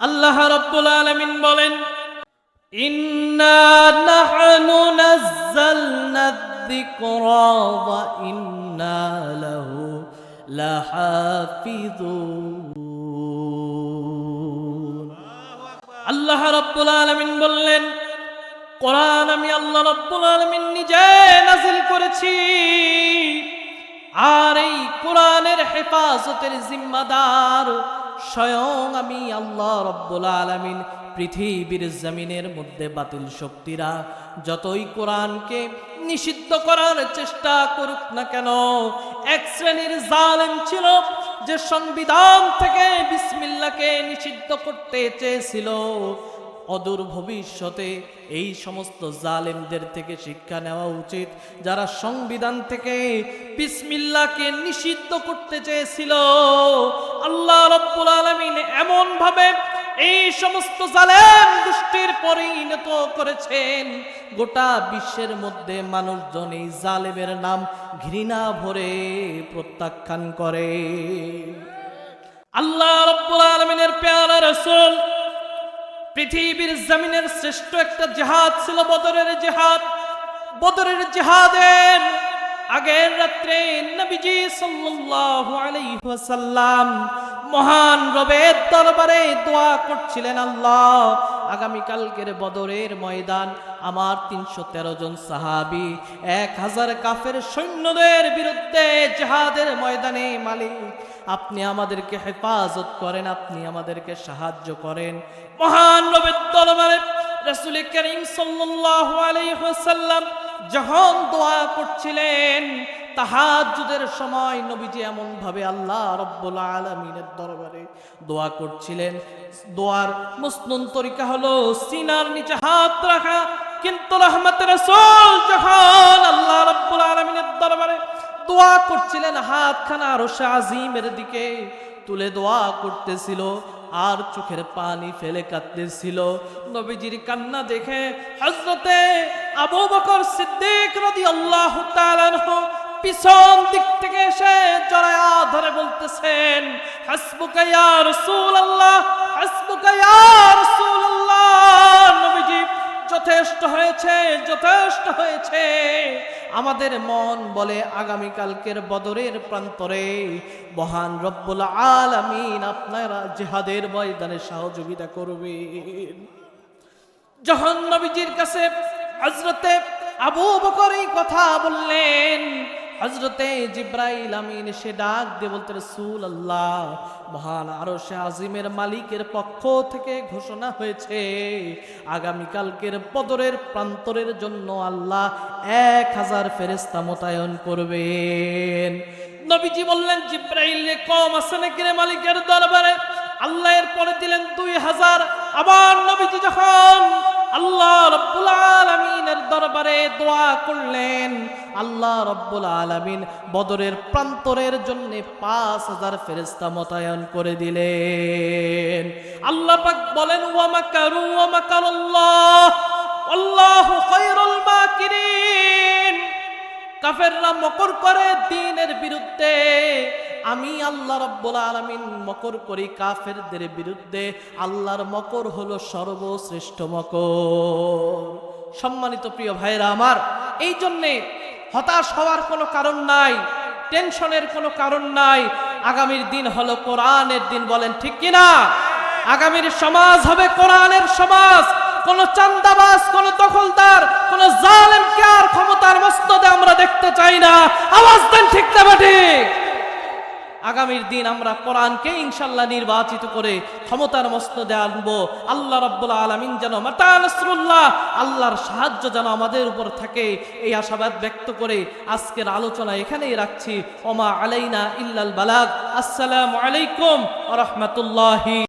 আল্লাহ রাব্বুল আলামিন বলেন, ইন্না নাহনু নাযালনা যিকরা ওয়া ইন্না লাহু লাহাফিযুন। আল্লাহ রাব্বুল আলামিন বললেন, কোরআন আমি আল্লাহ রাব্বুল আলামিন নিজে নাযিল করেছি, আর এই কোরআনের হেফাজতের জিম্মাদার স্বয়ং আমি আল্লাহ রাব্বুল আলামিন। পৃথিবীর জমিনের মধ্যে বাতিল শক্তিরা যতই কোরআনকে নিষিদ্ধ করার চেষ্টা করুক না কেন, এক শ্রেণীর জালেম ছিল যে সংবিধান থেকে বিসমিল্লাহকে নিষিদ্ধ করতে চেয়েছিল। অদূর ভবিষ্যতে এই সমস্ত জালেমদের থেকে শিক্ষা নেওয়া উচিত, যারা সংবিধান থেকে বিসমিল্লাহকে নিষিদ্ধ করতে চেয়েছিল। আল্লাহ রাব্বুল আলামিন এমন ভাবে এই সমস্ত জালেম গোষ্ঠীর পরিণত করেছেন, গোটা বিশ্বের মধ্যে মানুষজন এই জালেমের নাম ঘৃণা ভরে প্রত্যাখ্যান করে। আল্লাহ রাব্বুল আলামিনের প্যারা রাসূল, পৃথিবীর জমিনের শ্রেষ্ঠ একটা জিহাদ ছিল বদরের জিহাদ। বদরের জিহাদের আগের রাত্রে নবীজি সাল্লাল্লাহু আলাইহি ওয়াসাল্লাম মহান রবের দরবারে দোয়া করছিলেন, আল্লাহ আগামী কালকের বদরের ময়দান আমার 313 জন সাহাবী 1000 কাফের সৈন্যদের বিরুদ্ধে জিহাদের ময়দানে মালিক আপনি আমাদেরকে হেফাজত করেন, আপনি আমাদেরকে সাহায্য করেন। মহান রবের দরবারে রাসূল করিম সাল্লাল্লাহু আলাইহি ওয়াসাল্লাম যখন দোয়া করছিলেন, তাহাজ্জুদের সময় নবীজি এমন ভাবে আল্লাহ রাব্বুল আলামিনের দরবারে দোয়া করছিলেন। দোয়ার মুসনুন তরিকা হলো সিনার নিচে হাত রাখা, কিন্তু রহমতের রাসূল যখন আল্লাহ রাব্বুল আলামিনের দরবারে দোয়া করছিলেন, হাতখানা আরশে আজিমের দিকে তুলে দোয়া করতেছিল আর চোখের পানি ফেলে কাঁদতেছিল। নবীজির কান্না দেখে হযরতে আবু বকর সিদ্দিক রাদিয়াল্লাহু তাআলা আনহু পিছন দিক থেকে এসে জড়ায়া ধরে বলতেছেন, হাসবুকা ইয়া রাসূলুল্লাহ, হাসবুকা ইয়া রাসূলুল্লাহ। নবীজি যথেষ্ট হয়েছে, যথেষ্ট হয়েছে। আমাদের মন বলে আগামী কালকের বদরের প্রান্তরে মহান রব্বুল আলামিন আপনারা জিহাদের ময়দানে সহযোগিতা করবেন। যখন নবীজির কাছে হযরতে আবু বকর এই কথা বললেন, হযরতে জিবরাইল আমিন সে ডাক দিয়ে বলতে, রাসূলুল্লাহ মহান আরশে আজিমের মালিকের পক্ষ থেকে ঘোষণা হয়েছে আগামী কালকের বদরের প্রান্তরের জন্য আল্লাহ 1000 ফেরেশতা মোতায়েন করবেন। নবীজি বললেন, জিবরাইল কম আছে নাকি রে মালিকের দরবারে? আল্লাহ এর পরে দিলেন 2000। আবার নবীজি যখন আল্লাহ রাব্বুল আলামিনের দরবারে দোয়া করলেন, আল্লাহ রাব্বুল আলামিন বদরের প্রান্তরের জন্য 5000 ফেরেশতা মোতায়েন করে দিলেন। আল্লাহ পাক বলেন, ওয়া মাকারু ওয়া মাকারাল্লাহ আল্লাহু খায়রুল মাকিরিন। কাফেররা মকর করে দ্বীনের বিরুদ্ধে, আমি আল্লাহ রাব্বুল আলামিন মকর করি কাফেরদের বিরুদ্ধে। আল্লাহর মকর হলো সর্বশ্রেষ্ঠ মকর। সম্মানিত প্রিয় ভাইরা আমার, এই জন্যে হতাশ হওয়ার কোনো কারণ নাই, টেনশনের কোনো কারণ নাই। আগামীর দিন হলো কোরআনের দিন, বলেন ঠিক কিনা? আগামীর সমাজ হবে কোরআনের সমাজ। কোন চান্দাবাজ, কোন দখলদার, কোন জালেমকে আর ক্ষমতার মস্তদে আমরা দেখতে চাই না। আওয়াজ দেন ঠিক না ঠিক? আগামীর দিন আমরা কোরআনকে ইনশাআল্লাহ নির্বাচিত করে ক্ষমতার মস্তদে আনবো। আল্লাহ রাব্বুল আলামিন যেন মাতা নাসরুল্লাহ, আল্লাহর সাহায্য যেন আমাদের উপর থাকে, এই আশাবাদ ব্যক্ত করে আজকের আলোচনা এখানেই রাখছি। ওমা আলাইনা ইল্লাল বালাগ। আসসালামু আলাইকুম ওয়া রাহমাতুল্লাহি।